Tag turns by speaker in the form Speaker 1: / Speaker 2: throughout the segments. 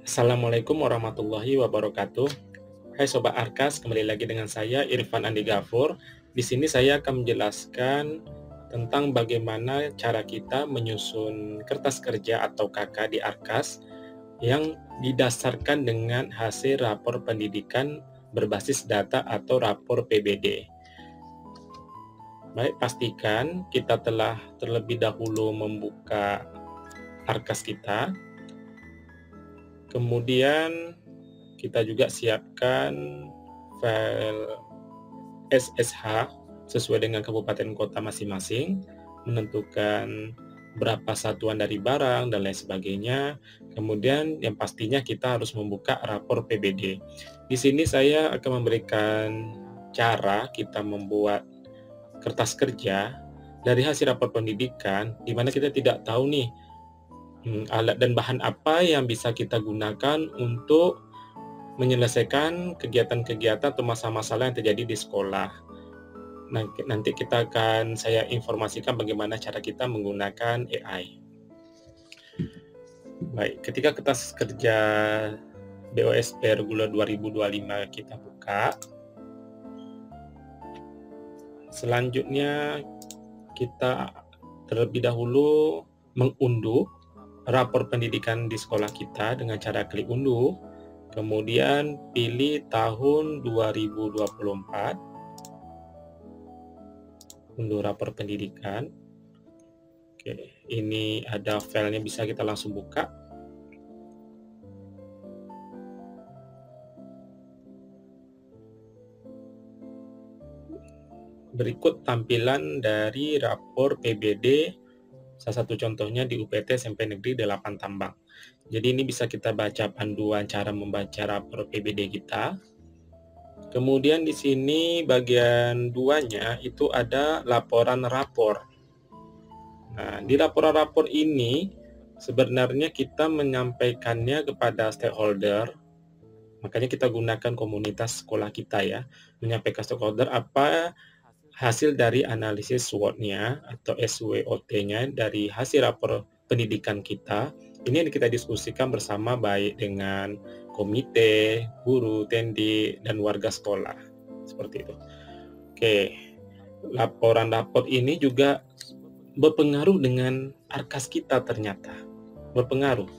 Speaker 1: Assalamualaikum warahmatullahi wabarakatuh. Hai Sobat Arkas, kembali lagi dengan saya Irfan Andi Gafur. Di sini saya akan menjelaskan tentang bagaimana cara kita menyusun kertas kerja atau KK di Arkas yang didasarkan dengan hasil rapor pendidikan berbasis data atau rapor PBD. Baik, pastikan kita telah terlebih dahulu membuka Arkas kita. Kemudian kita juga siapkan file SSH sesuai dengan kabupaten kota masing-masing, menentukan berapa satuan dari barang dan lain sebagainya. Kemudian yang pastinya kita harus membuka rapor PBD. Di sini saya akan memberikan cara kita membuat kertas kerja dari hasil rapor pendidikan, di mana kita tidak tahu nih alat dan bahan apa yang bisa kita gunakan untuk menyelesaikan kegiatan-kegiatan atau masalah-masalah yang terjadi di sekolah. Nah, nanti saya informasikan bagaimana cara kita menggunakan AI. Baik, ketika kertas kerja BOSP Reguler 2025 kita buka, selanjutnya kita terlebih dahulu mengunduh rapor pendidikan di sekolah kita dengan cara klik unduh. Kemudian pilih tahun 2024, unduh rapor pendidikan. Oke, ini ada filenya, bisa kita langsung buka. Berikut tampilan dari rapor PBD, salah satu contohnya di UPT SMP Negeri 8 Tambang. Jadi ini bisa kita baca panduan cara membaca rapor PBD kita. Kemudian di sini bagian 2-nya itu ada laporan rapor. Nah, di laporan rapor ini sebenarnya kita menyampaikannya kepada stakeholder. Makanya kita gunakan komunitas sekolah kita ya, menyampaikan stakeholder apa hasil dari analisis SWOT-nya atau SWOT-nya dari hasil rapor pendidikan kita. Ini yang kita diskusikan bersama baik dengan komite, guru, TND, dan warga sekolah. Seperti itu. Oke, laporan rapor ini juga berpengaruh dengan Arkas kita ternyata. Berpengaruh.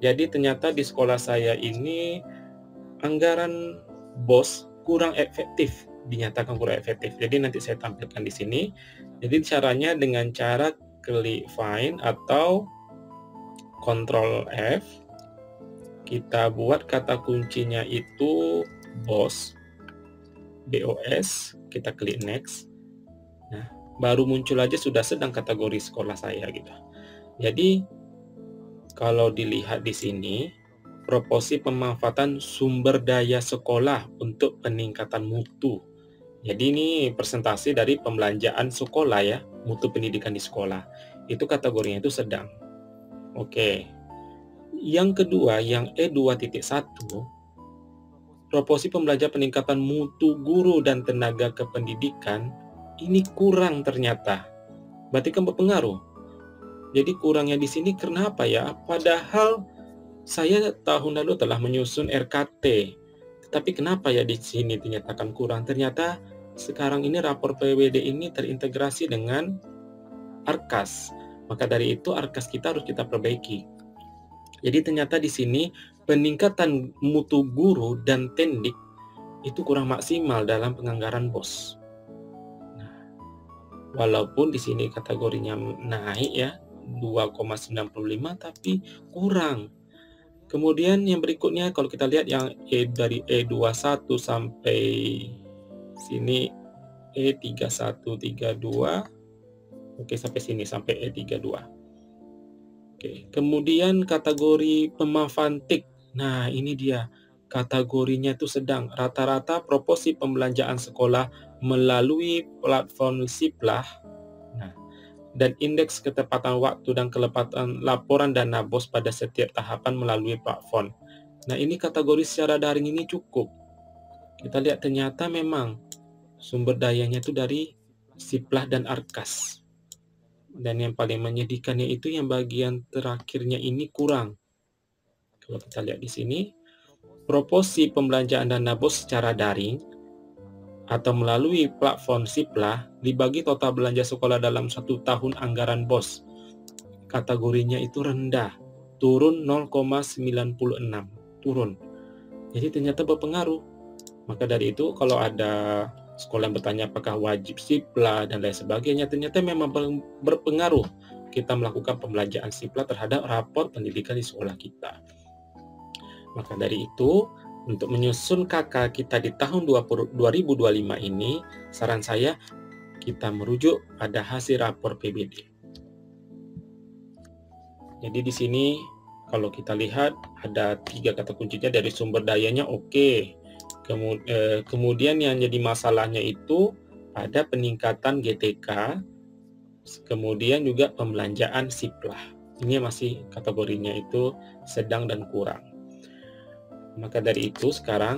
Speaker 1: Jadi ternyata di sekolah saya ini anggaran BOS kurang efektif, dinyatakan kurang efektif. Jadi nanti saya tampilkan di sini. Jadi caranya dengan cara klik find atau Ctrl F, kita buat kata kuncinya itu BOS, BOS, kita klik next. Nah, baru muncul aja sudah sedang kategori sekolah saya gitu. Jadi kalau dilihat di sini, proporsi pemanfaatan sumber daya sekolah untuk peningkatan mutu. Jadi ini presentasi dari pembelanjaan sekolah ya, mutu pendidikan di sekolah. Itu kategorinya itu sedang. Oke. Yang kedua, yang E2.1, proporsi pembelajaran peningkatan mutu guru dan tenaga kependidikan ini kurang ternyata. Berarti kan berpengaruh. Jadi kurangnya di sini kenapa ya? Padahal saya tahun lalu telah menyusun RKT, tapi kenapa ya di sini dinyatakan kurang? Ternyata sekarang ini rapor PWD ini terintegrasi dengan Arkas. Maka dari itu Arkas kita harus kita perbaiki. Jadi ternyata di sini peningkatan mutu guru dan tendik itu kurang maksimal dalam penganggaran BOS. Nah, walaupun di sini kategorinya naik ya 2,95 tapi kurang. Kemudian yang berikutnya kalau kita lihat yang dari E21 sampai sini E3132. Oke, sampai sini sampai E32. Oke, kemudian kategori pemanfaatan TIK. Nah, ini dia. Kategorinya itu sedang. Rata-rata proporsi pembelanjaan sekolah melalui platform Siplah. Nah, dan indeks ketepatan waktu dan kelepatan laporan dana BOS pada setiap tahapan melalui platform. Nah, ini kategori secara daring ini cukup. Kita lihat ternyata memang sumber dayanya itu dari Siplah dan Arkas. Dan yang paling menyedihkannya itu yang bagian terakhirnya ini kurang. Kalau kita lihat di sini, proporsi pembelanjaan dana BOS secara daring atau melalui platform Siplah dibagi total belanja sekolah dalam 1 tahun anggaran BOS. Kategorinya itu rendah, turun 0,96, turun. Jadi ternyata berpengaruh. Maka dari itu kalau ada sekolah yang bertanya apakah wajib Siplah dan lain sebagainya, ternyata memang berpengaruh kita melakukan pembelanjaan Siplah terhadap rapor pendidikan di sekolah kita. Maka dari itu, untuk menyusun KK kita di tahun 2025 ini, saran saya kita merujuk pada hasil rapor PBD. Jadi di sini kalau kita lihat ada 3 kata kuncinya. Dari sumber dayanya oke. Kemudian yang jadi masalahnya itu pada peningkatan GTK, kemudian juga pembelanjaan Siplah. Ini masih kategorinya itu sedang dan kurang. Maka dari itu sekarang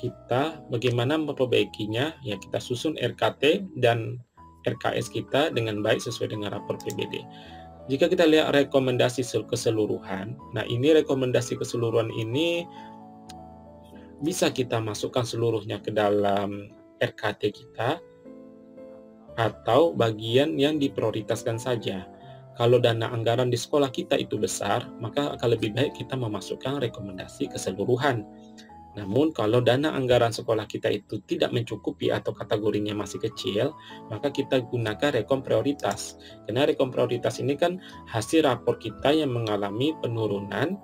Speaker 1: kita bagaimana memperbaikinya, ya kita susun RKT dan RKS kita dengan baik sesuai dengan rapor PBD. Jika kita lihat rekomendasi keseluruhan, nah ini rekomendasi keseluruhan ini bisa kita masukkan seluruhnya ke dalam RKT kita atau bagian yang diprioritaskan saja. Kalau dana anggaran di sekolah kita itu besar, maka akan lebih baik kita memasukkan rekomendasi keseluruhan. Namun kalau dana anggaran sekolah kita itu tidak mencukupi atau kategorinya masih kecil, maka kita gunakan rekom prioritas. Karena rekom prioritas ini kan hasil rapor kita yang mengalami penurunan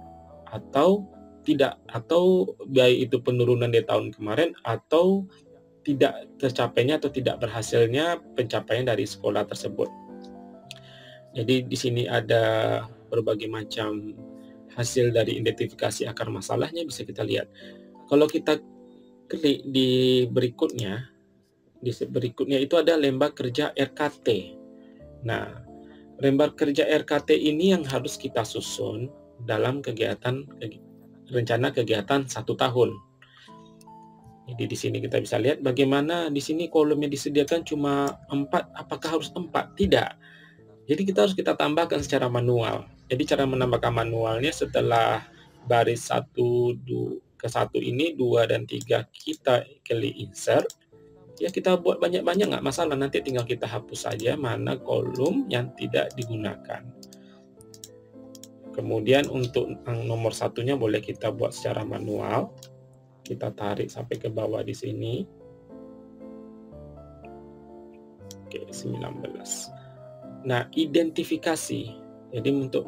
Speaker 1: atau tidak, atau baik itu penurunan di tahun kemarin atau tidak tercapainya atau tidak berhasilnya pencapaian dari sekolah tersebut. Jadi di sini ada berbagai macam hasil dari identifikasi akar masalahnya, bisa kita lihat. Kalau kita klik di berikutnya itu ada lembar kerja RKT. Nah, lembar kerja RKT ini yang harus kita susun dalam rencana kegiatan 1 tahun. Jadi di sini kita bisa lihat bagaimana di sini kolom yang disediakan cuma 4, apakah harus 4? Tidak. Jadi kita tambahkan secara manual. Jadi cara menambahkan manualnya setelah baris 1 ini 2 dan 3 kita klik insert. Ya kita buat banyak-banyak nggak masalah, nanti tinggal kita hapus saja mana kolom yang tidak digunakan. Kemudian untuk nomor 1-nya boleh kita buat secara manual. Kita tarik sampai ke bawah di sini. Oke, 19. Nah, identifikasi. Jadi untuk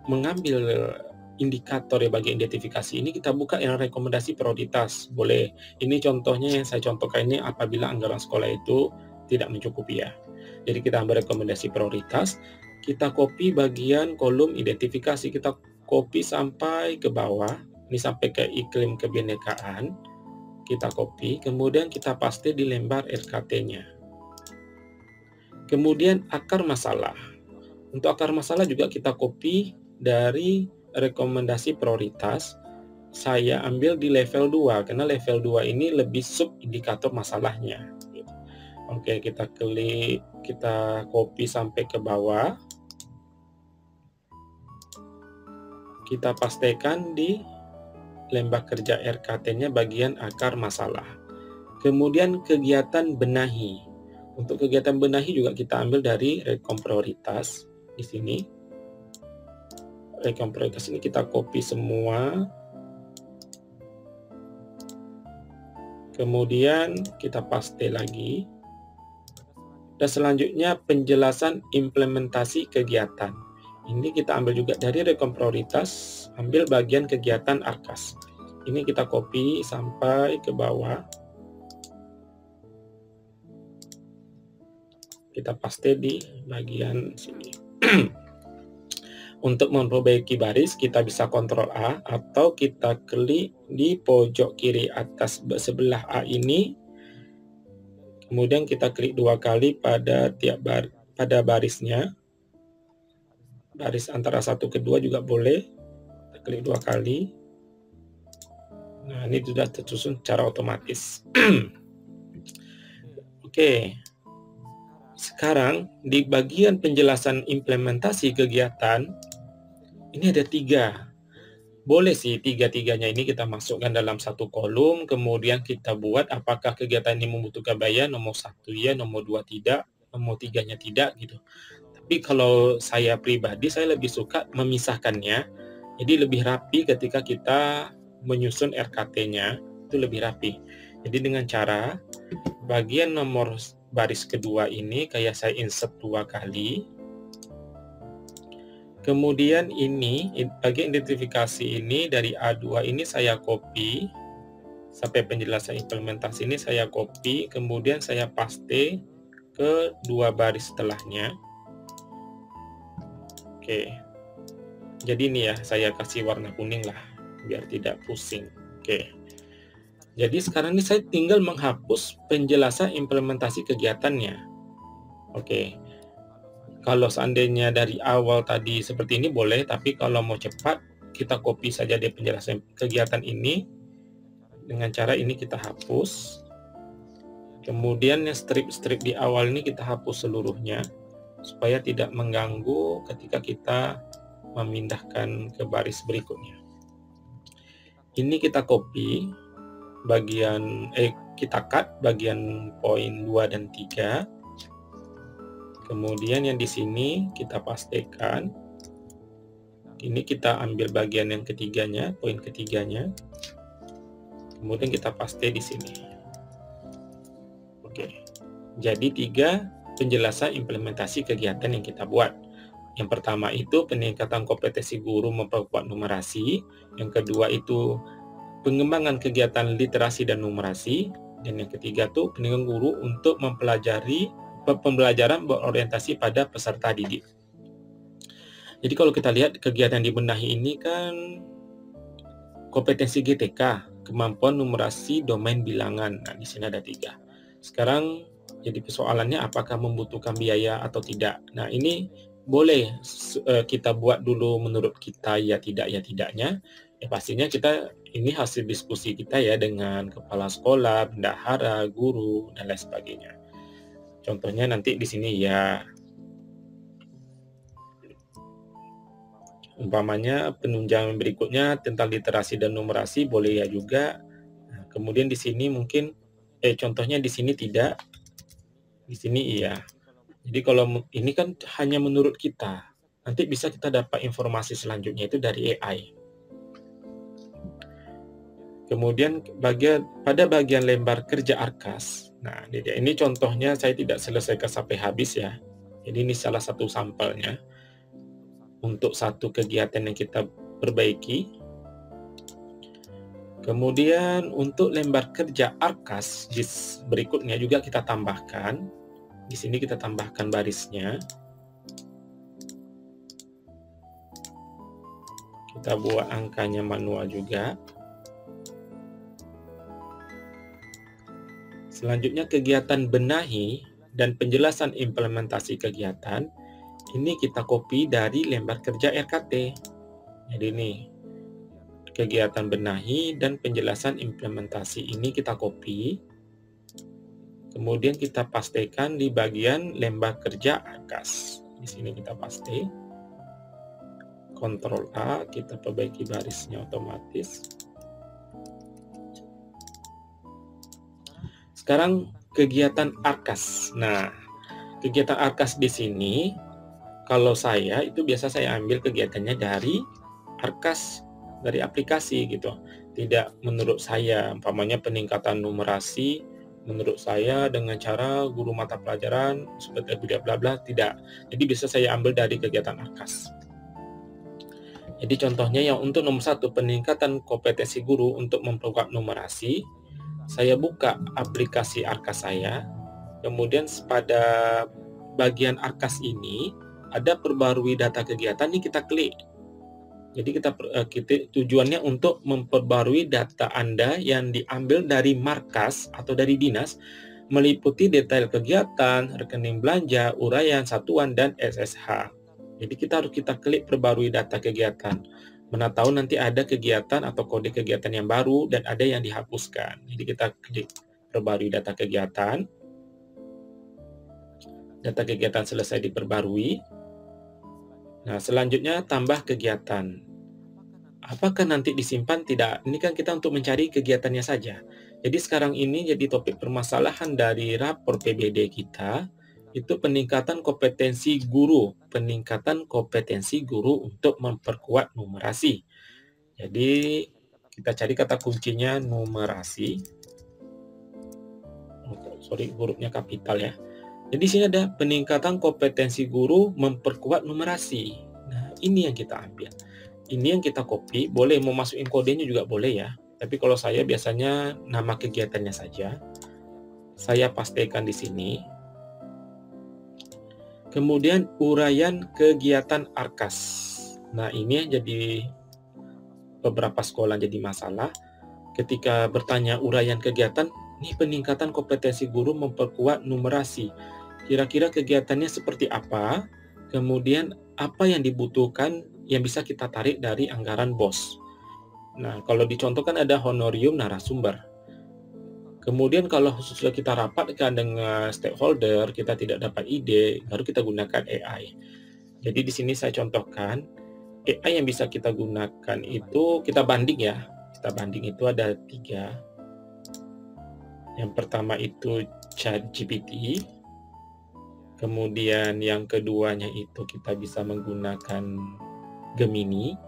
Speaker 1: mengambil indikator ya bagi identifikasi ini kita buka yang rekomendasi prioritas. Boleh. Ini contohnya yang saya contohkan ini apabila anggaran sekolah itu tidak mencukupi ya. Jadi kita ambil rekomendasi prioritas, kita copy bagian kolom identifikasi, kita copy sampai ke bawah. Ini sampai ke iklim kebinekaan. Kita copy, kemudian kita paste di lembar RKT-nya. Kemudian akar masalah. Untuk akar masalah juga kita copy dari rekomendasi prioritas. Saya ambil di level 2 karena level 2 ini lebih sub indikator masalahnya. Oke, kita klik, kita copy sampai ke bawah. Kita pastekan di lembar kerja RKT-nya bagian akar masalah. Kemudian kegiatan benahi. Untuk kegiatan benahi juga kita ambil dari rekom prioritas di sini. Rekom prioritas ini kita copy semua. Kemudian kita paste lagi. Dan selanjutnya penjelasan implementasi kegiatan. Ini kita ambil juga dari rekom prioritas, ambil bagian kegiatan ARKAS. Ini kita copy sampai ke bawah. Kita paste di bagian sini. Untuk memperbaiki baris, kita bisa Ctrl A atau kita klik di pojok kiri atas sebelah A ini. Kemudian kita klik 2 kali pada pada barisnya. Baris antara 1 ke 2 juga boleh. Kita klik 2 kali. Nah, ini sudah tersusun secara otomatis. Oke. Sekarang di bagian penjelasan implementasi kegiatan ini ada 3. Boleh sih tiga-tiganya ini kita masukkan dalam satu kolom, kemudian kita buat apakah kegiatan ini membutuhkan biaya, nomor 1 ya, nomor 2 tidak, nomor 3-nya tidak gitu. Tapi kalau saya pribadi, saya lebih suka memisahkannya, jadi lebih rapi ketika kita menyusun RKT-nya, itu lebih rapi. Jadi dengan cara bagian nomor baris kedua ini kayak saya insert 2 kali. Kemudian ini bagian identifikasi ini dari A2 ini saya copy sampai penjelasan implementasi ini saya copy, kemudian saya paste ke 2 baris setelahnya. Oke. Jadi ini ya, saya kasih warna kuning lah biar tidak pusing. Oke. Jadi sekarang ini saya tinggal menghapus penjelasan implementasi kegiatannya. Oke. Kalau seandainya dari awal tadi seperti ini boleh, tapi kalau mau cepat, kita copy saja di penjelasan kegiatan ini. Dengan cara ini kita hapus. Kemudian yang strip-strip di awal ini kita hapus seluruhnya, supaya tidak mengganggu ketika kita memindahkan ke baris berikutnya. Ini kita copy, kita cut bagian poin 2 dan 3. Kemudian yang di sini kita pastekan. Ini kita ambil bagian yang ketiganya, poin ketiganya. Kemudian kita paste di sini. Oke. Jadi 3 penjelasan implementasi kegiatan yang kita buat. Yang pertama itu peningkatan kompetensi guru memperkuat numerasi. Yang kedua itu pengembangan kegiatan literasi dan numerasi. Dan yang ketiga itu peningkatan guru untuk pembelajaran berorientasi pada peserta didik. Jadi kalau kita lihat kegiatan dibenahi ini kan kompetensi GTK, kemampuan numerasi domain bilangan. Nah, di sini ada 3. Sekarang jadi persoalannya apakah membutuhkan biaya atau tidak. Nah, ini boleh kita buat dulu menurut kita ya tidaknya. Ya pastinya ini hasil diskusi kita ya dengan kepala sekolah, bendahara, guru, dan lain sebagainya. Contohnya nanti di sini ya, umpamanya penunjang berikutnya tentang literasi dan numerasi boleh ya juga. Nah, kemudian di sini mungkin contohnya di sini tidak, di sini iya. Jadi kalau ini kan hanya menurut kita, nanti bisa kita dapat informasi selanjutnya itu dari AI. Kemudian pada bagian lembar kerja Arkas, nah ini contohnya saya tidak selesaikan sampai habis ya. Jadi ini salah satu sampelnya untuk satu kegiatan yang kita perbaiki. Kemudian untuk lembar kerja Arkas berikutnya juga kita tambahkan. Di sini kita tambahkan barisnya. Kita buat angkanya manual juga. Selanjutnya kegiatan benahi dan penjelasan implementasi kegiatan. Ini kita copy dari lembar kerja RKT. Jadi ini kegiatan benahi dan penjelasan implementasi ini kita copy. Kemudian kita pastekan di bagian lembar kerja Arkas. Di sini kita paste. Ctrl A, kita perbaiki barisnya otomatis. Sekarang kegiatan Arkas. Nah, kegiatan Arkas di sini, kalau saya itu biasa saya ambil kegiatannya dari Arkas, dari aplikasi gitu. Tidak menurut saya, umpamanya peningkatan numerasi, menurut saya dengan cara guru mata pelajaran seperti bla bla tidak. Jadi bisa saya ambil dari kegiatan Arkas. Jadi contohnya yang untuk nomor 1 peningkatan kompetensi guru untuk memperkuat numerasi. Saya buka aplikasi Arkas saya, kemudian pada bagian Arkas ini ada perbarui data kegiatan, ini kita klik. Jadi kita tujuannya untuk memperbarui data Anda yang diambil dari markas atau dari dinas, meliputi detail kegiatan, rekening belanja, uraian, satuan, dan SSH. Jadi kita klik perbarui data kegiatan. Mana tahu nanti ada kegiatan atau kode kegiatan yang baru dan ada yang dihapuskan. Jadi kita klik perbarui data kegiatan. Data kegiatan selesai diperbarui. Nah, selanjutnya tambah kegiatan. Apakah nanti disimpan? Tidak. Ini kan kita untuk mencari kegiatannya saja. Jadi sekarang ini jadi topik permasalahan dari rapor PBD kita itu peningkatan kompetensi guru, untuk memperkuat numerasi. Jadi kita cari kata kuncinya numerasi. Sorry, hurufnya kapital ya. Jadi sini ada peningkatan kompetensi guru memperkuat numerasi. Nah, ini yang kita ambil. Ini yang kita copy, boleh mau masukin kodenya juga boleh ya. Tapi kalau saya biasanya nama kegiatannya saja. Saya pastikan di sini. Kemudian uraian kegiatan ARKAS. Nah, ini yang jadi beberapa sekolah jadi masalah. Ketika bertanya uraian kegiatan, ini peningkatan kompetensi guru memperkuat numerasi. Kira-kira kegiatannya seperti apa? Kemudian apa yang dibutuhkan yang bisa kita tarik dari anggaran BOS. Nah, kalau dicontohkan ada honorium narasumber. Kemudian kalau sudah kita rapatkan dengan stakeholder, kita tidak dapat ide, baru kita gunakan AI. Jadi di sini saya contohkan, AI yang bisa kita gunakan itu, kita banding ya. Kita banding itu ada 3. Yang pertama itu ChatGPT. Kemudian yang keduanya itu kita bisa menggunakan Gemini.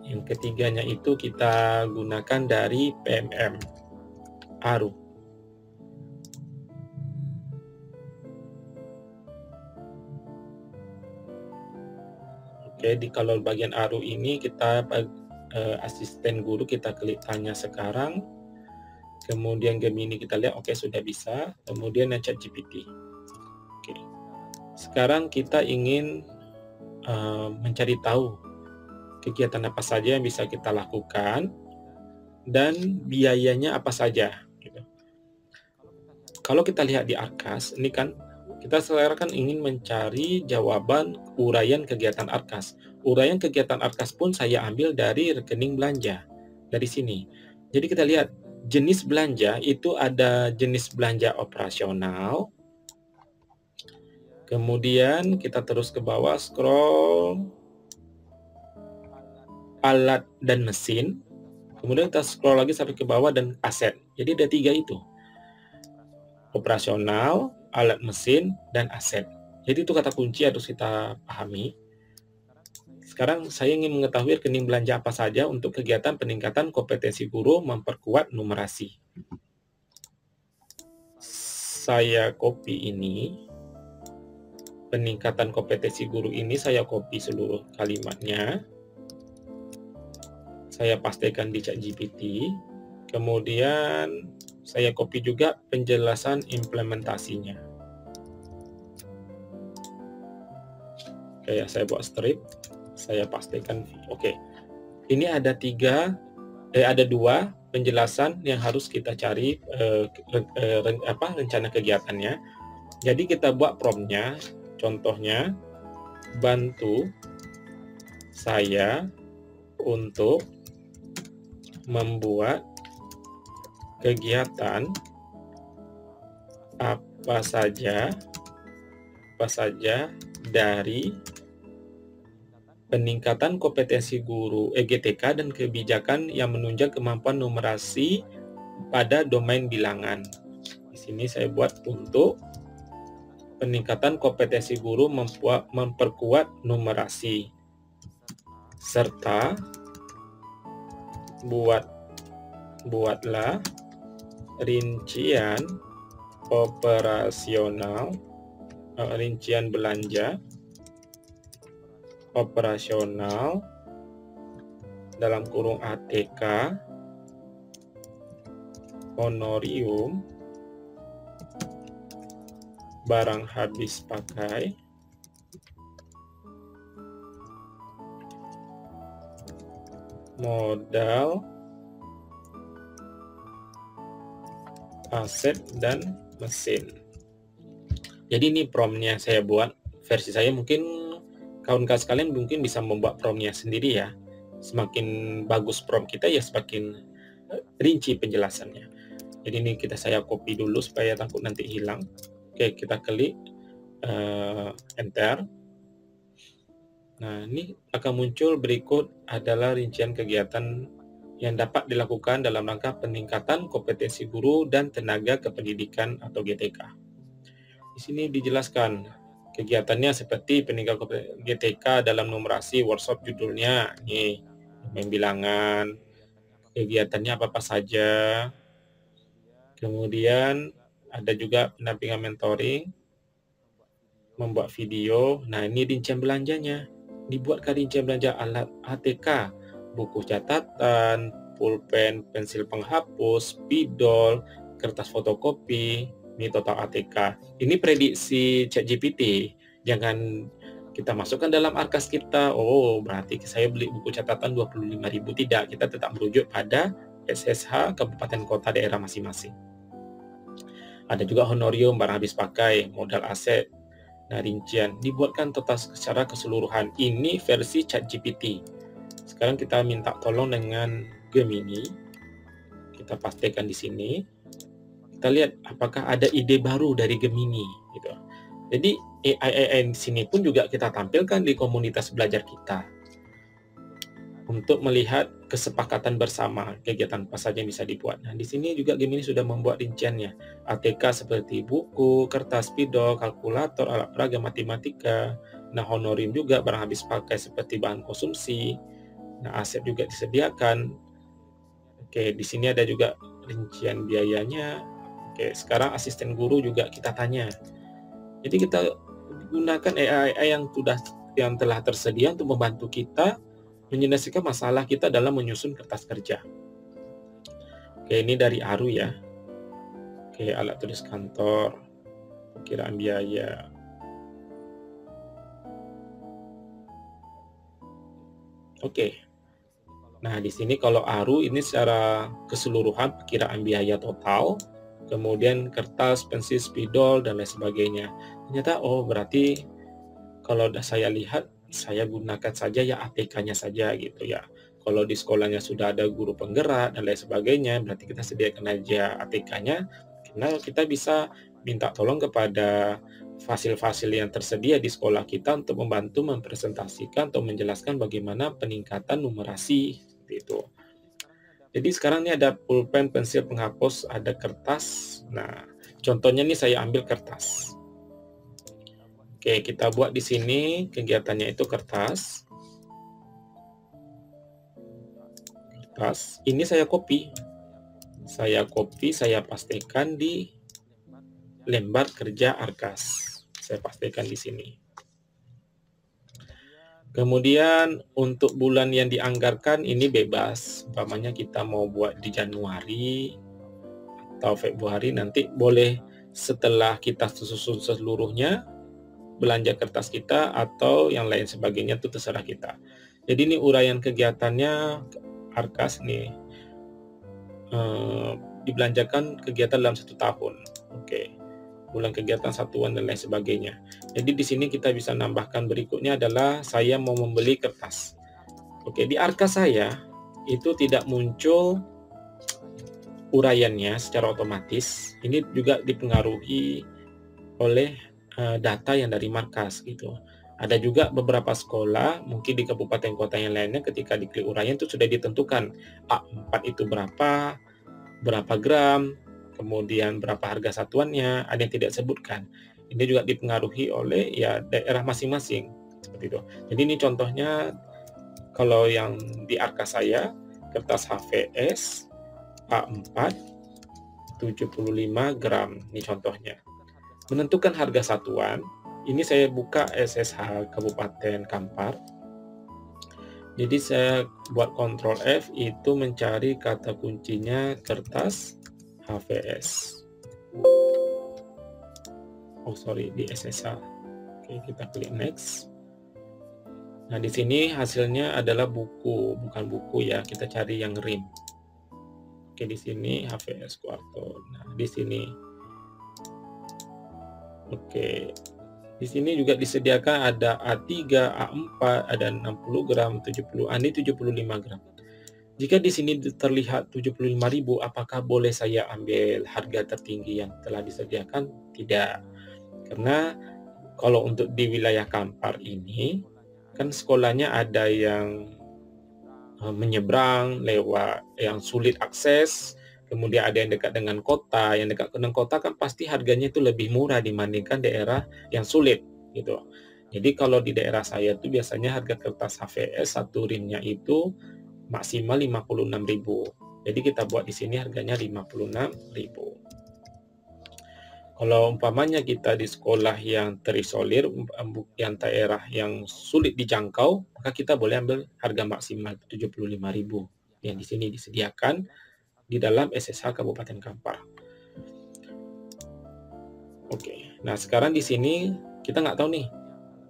Speaker 1: Yang ketiganya itu kita gunakan dari PMM, Aru. Oke, kalau bagian Aru ini kita asisten guru kita klik tanya sekarang. Kemudian Gemini kita lihat, oke sudah bisa. Kemudian yang ChatGPT. Oke. Sekarang kita ingin mencari tahu kegiatan apa saja yang bisa kita lakukan dan biayanya apa saja. Gitu. Kalau kita lihat di ARKAS, ini kan kita sekarang kan ingin mencari jawaban uraian kegiatan ARKAS. Uraian kegiatan ARKAS pun saya ambil dari rekening belanja dari sini. Jadi kita lihat jenis belanja itu ada jenis belanja operasional. Kemudian kita terus ke bawah scroll alat dan mesin. Kemudian kita scroll lagi sampai ke bawah dan aset. Jadi ada 3 itu. Operasional, alat mesin, dan aset. Jadi itu kata kunci harus kita pahami. Sekarang saya ingin mengetahui rekening belanja apa saja untuk kegiatan peningkatan kompetensi guru memperkuat numerasi. Saya copy ini. Peningkatan kompetensi guru ini saya copy seluruh kalimatnya. Saya pastikan di ChatGPT. Kemudian saya copy juga penjelasan implementasinya. Kayak saya buat strip, saya pastikan. Oke. Ini ada 2 penjelasan yang harus kita cari rencana kegiatannya. Jadi kita buat prompt-nya, contohnya bantu saya untuk membuat kegiatan apa saja dari peningkatan kompetensi guru EGTK dan kebijakan yang menunjang kemampuan numerasi pada domain bilangan. Di sini saya buat untuk peningkatan kompetensi guru memperkuat numerasi serta buatlah rincian operasional, rincian belanja operasional dalam kurung ATK, honorium, barang habis pakai, modal, aset, dan mesin. Jadi ini prompt-nya saya buat, versi saya. Mungkin kawan-kawan sekalian mungkin bisa membuat prompt-nya sendiri ya. Semakin bagus prompt kita ya semakin rinci penjelasannya. Jadi ini saya copy dulu supaya takut nanti hilang. Oke, kita klik enter. Nah, ini akan muncul berikut adalah rincian kegiatan yang dapat dilakukan dalam rangka peningkatan kompetensi guru dan tenaga kependidikan atau GTK. Di sini dijelaskan kegiatannya seperti peningkatan GTK dalam numerasi workshop judulnya, nih, domain bilangan, kegiatannya apa-apa saja. Kemudian ada juga pendampingan mentoring, membuat video. Nah, ini rincian belanjanya. Dibuatkan rincian belanja alat ATK, buku catatan, pulpen, pensil penghapus, spidol, kertas fotokopi. Ini total ATK. Ini prediksi ChatGPT. Jangan kita masukkan dalam Arkas kita. Oh, berarti saya beli buku catatan 25.000. Tidak, kita tetap merujuk pada SSH kabupaten kota daerah masing-masing. Ada juga honorium barang habis pakai, modal aset. Nah, rincian dibuatkan total secara keseluruhan. Ini versi ChatGPT. Sekarang kita minta tolong dengan Gemini. Kita pastikan di sini. Kita lihat apakah ada ide baru dari Gemini gitu. Jadi AI di sini pun juga kita tampilkan di komunitas belajar kita untuk melihat kesepakatan bersama kegiatan apa saja yang bisa dibuat. Nah, di sini juga Gemini sudah membuat rinciannya. ATK seperti buku, kertas, spidol, kalkulator, alat peraga matematika. Nah, honorium juga barang habis pakai seperti bahan konsumsi. Nah, aset juga disediakan. Oke, di sini ada juga rincian biayanya. Oke, sekarang asisten guru juga kita tanya. Jadi kita gunakan AI yang telah tersedia untuk membantu kita menyelesaikan masalah kita dalam menyusun kertas kerja. Oke, ini dari Aru ya. Oke, alat tulis kantor, perkiraan biaya. Oke. Nah, di sini kalau Aru ini secara keseluruhan perkiraan biaya total, kemudian kertas, pensil, spidol, dan lain sebagainya. Ternyata, oh berarti kalau saya lihat, saya gunakan saja ya ATK-nya saja gitu ya. Kalau di sekolahnya sudah ada guru penggerak dan lain sebagainya, berarti kita sediakan aja ATK-nya, karena kita bisa minta tolong kepada fasil-fasil yang tersedia di sekolah kita untuk membantu mempresentasikan atau menjelaskan bagaimana peningkatan numerasi seperti itu. Jadi sekarang ini ada pulpen, pensil, penghapus, ada kertas. Nah, contohnya nih saya ambil kertas. Oke, kita buat di sini kegiatannya itu kertas. Kertas. Ini saya copy. Saya pastikan di lembar kerja Arkas. Saya pastikan di sini. Kemudian untuk bulan yang dianggarkan ini bebas. Umpamanya kita mau buat di Januari atau Februari, nanti boleh setelah kita susun seluruhnya belanja kertas kita atau yang lain sebagainya, itu terserah kita. Jadi ini uraian kegiatannya Arkas nih, dibelanjakan kegiatan dalam 1 tahun. Oke, bulan kegiatan satuan dan lain sebagainya. Jadi di sini kita bisa nambahkan berikutnya adalah saya mau membeli kertas. Oke, di Arkas saya itu tidak muncul uraiannya secara otomatis. Ini juga dipengaruhi oleh data yang dari markas gitu. Ada juga beberapa sekolah, mungkin di kabupaten kota yang lainnya, ketika diklik uraian itu sudah ditentukan A4 itu berapa gram, kemudian berapa harga satuannya, ada yang tidak sebutkan. Ini juga dipengaruhi oleh ya daerah masing-masing seperti itu. Jadi ini contohnya kalau yang di Arkas saya, kertas HVS A4 75 gram, ini contohnya. Menentukan harga satuan, ini saya buka SSH Kabupaten Kampar. Jadi saya buat Ctrl F, itu mencari kata kuncinya kertas HVS. Oh sorry, di SSH. Oke, kita klik next. Nah, di sini hasilnya adalah buku, bukan buku ya. Kita cari yang RIM. Oke, di sini HVS Kuarto. Nah, di sini. Oke, di sini juga disediakan ada A3, A4, ada 60 gram, 70, ini 75 gram. Jika di sini terlihat 75.000, apakah boleh saya ambil harga tertinggi yang telah disediakan? Tidak. Karena kalau untuk di wilayah Kampar ini, kan sekolahnya ada yang menyeberang lewat yang sulit akses, kemudian ada yang dekat dengan kota. Yang dekat dengan kota kan pasti harganya itu lebih murah dibandingkan daerah yang sulit gitu. Jadi kalau di daerah saya tuh biasanya harga kertas HVS satu rinnya itu maksimal 56.000. Jadi kita buat di sini harganya 56.000. Kalau umpamanya kita di sekolah yang terisolir, yang daerah yang sulit dijangkau, maka kita boleh ambil harga maksimal 75.000 yang di sini disediakan di dalam SSH Kabupaten Kampar. Oke, nah sekarang di sini kita nggak tahu nih,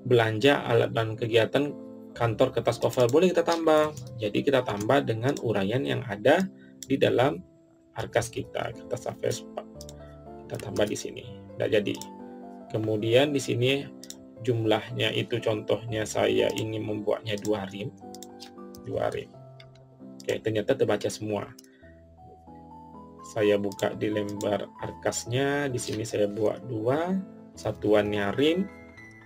Speaker 1: belanja alat dan kegiatan kantor kertas cover boleh kita tambah. Jadi kita tambah dengan uraian yang ada di dalam arkas kita, kertas HVS kita tambah di sini. Nggak jadi. Kemudian di sini jumlahnya itu contohnya saya ingin membuatnya 2 rim. Oke, ternyata terbaca semua. Saya buka di lembar arkasnya, di sini saya buat 2, satuannya rim,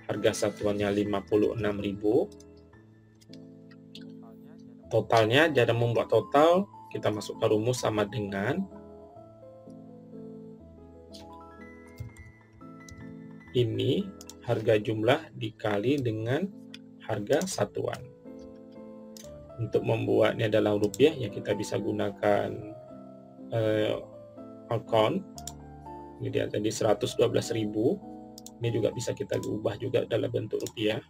Speaker 1: harga satuannya 56.000. Totalnya, cara membuat total, kita masukkan rumus sama dengan ini harga jumlah dikali dengan harga satuan. Untuk membuatnya dalam rupiah ya kita bisa gunakan account. Ini dia tadi 112.000. Ini juga bisa kita ubah juga dalam bentuk rupiah.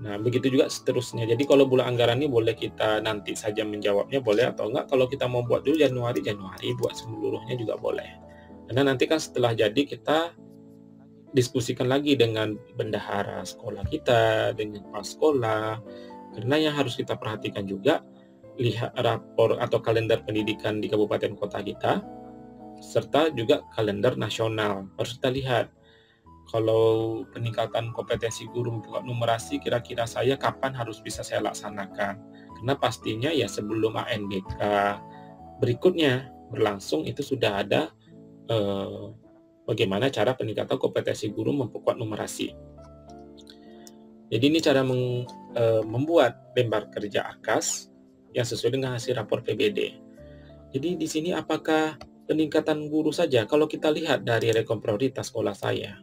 Speaker 1: Nah, begitu juga seterusnya. Jadi kalau bulan anggaran ini boleh kita nanti saja menjawabnya boleh, atau enggak kalau kita mau buat dulu Januari buat seluruhnya juga boleh. Karena nanti kan setelah jadi kita diskusikan lagi dengan bendahara sekolah kita, dengan kepala sekolah, karena yang harus kita perhatikan juga, lihat rapor atau kalender pendidikan di kabupaten kota kita, serta juga kalender nasional. Harus kita lihat, kalau peningkatan kompetensi guru membuat numerasi, kira-kira saya kapan harus bisa saya laksanakan. Karena pastinya ya sebelum ANBK berikutnya berlangsung, itu sudah ada bagaimana cara peningkatan kompetensi guru memperkuat numerasi. Jadi ini cara membuat lembar kerja arkas yang sesuai dengan hasil rapor PBD. Jadi di sini apakah peningkatan guru saja? Kalau kita lihat dari rekon prioritas sekolah saya,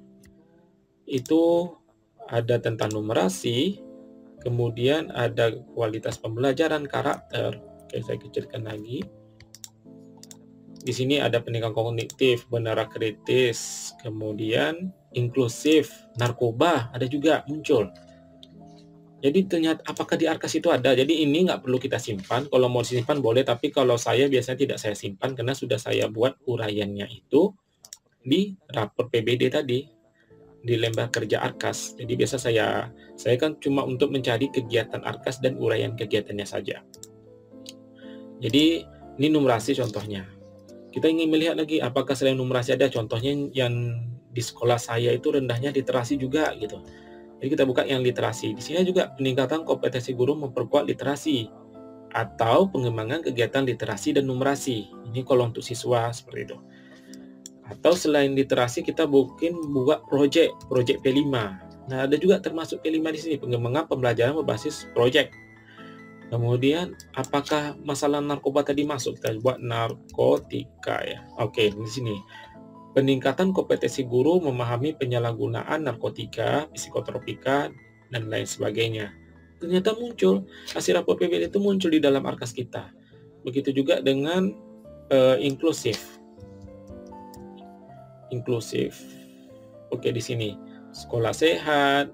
Speaker 1: itu ada tentang numerasi, kemudian ada kualitas pembelajaran, karakter. Oke, saya kecilkan lagi. Di sini ada pendidikan kognitif, benar kritis, kemudian inklusif, narkoba ada juga muncul. Jadi ternyata apakah di arkas itu ada? Jadi ini nggak perlu kita simpan. Kalau mau disimpan boleh, tapi kalau saya biasanya tidak saya simpan karena sudah saya buat uraiannya itu di rapor PBD tadi, di lembar kerja arkas. Jadi biasa saya kan cuma untuk mencari kegiatan arkas dan uraian kegiatannya saja. Jadi ini numerasi contohnya. Kita ingin melihat lagi apakah selain numerasi ada, contohnya yang di sekolah saya itu rendahnya literasi juga gitu. Jadi kita buka yang literasi. Di sini juga peningkatan kompetensi guru memperkuat literasi atau pengembangan kegiatan literasi dan numerasi. Ini kalau untuk siswa seperti itu. Atau selain literasi kita mungkin buat proyek P5. Nah, ada juga termasuk P5 di sini, pengembangan pembelajaran berbasis proyek. Kemudian apakah masalah narkoba tadi masuk? Kita buat narkotika ya. Oke, di sini. Peningkatan kompetensi guru memahami penyalahgunaan narkotika, psikotropika, dan lain sebagainya. Ternyata muncul, hasil rapor PBD itu muncul di dalam arkas kita. Begitu juga dengan inklusif. Oke, di sini sekolah sehat,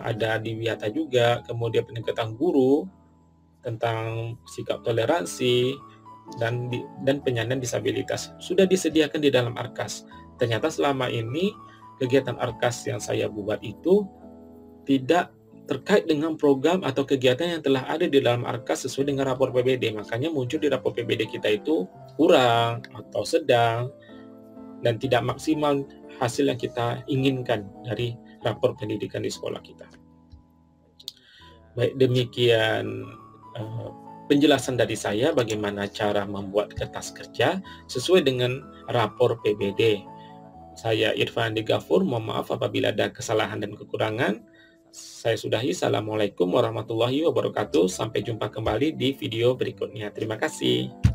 Speaker 1: ada di Wiyata juga, kemudian peningkatan guru tentang sikap toleransi dan penyandang disabilitas sudah disediakan di dalam arkas. Ternyata selama ini kegiatan arkas yang saya buat itu tidak terkait dengan program atau kegiatan yang telah ada di dalam arkas sesuai dengan rapor PBD. Makanya muncul di rapor PBD kita itu kurang atau sedang dan tidak maksimal hasil yang kita inginkan dari rapor pendidikan di sekolah kita. Baik, demikian penjelasan dari saya bagaimana cara membuat kertas kerja sesuai dengan rapor PBD. Saya Irfan Andi Ghafur, mohon maaf apabila ada kesalahan dan kekurangan. Saya sudahi. Assalamualaikum warahmatullahi wabarakatuh. Sampai jumpa kembali di video berikutnya. Terima kasih.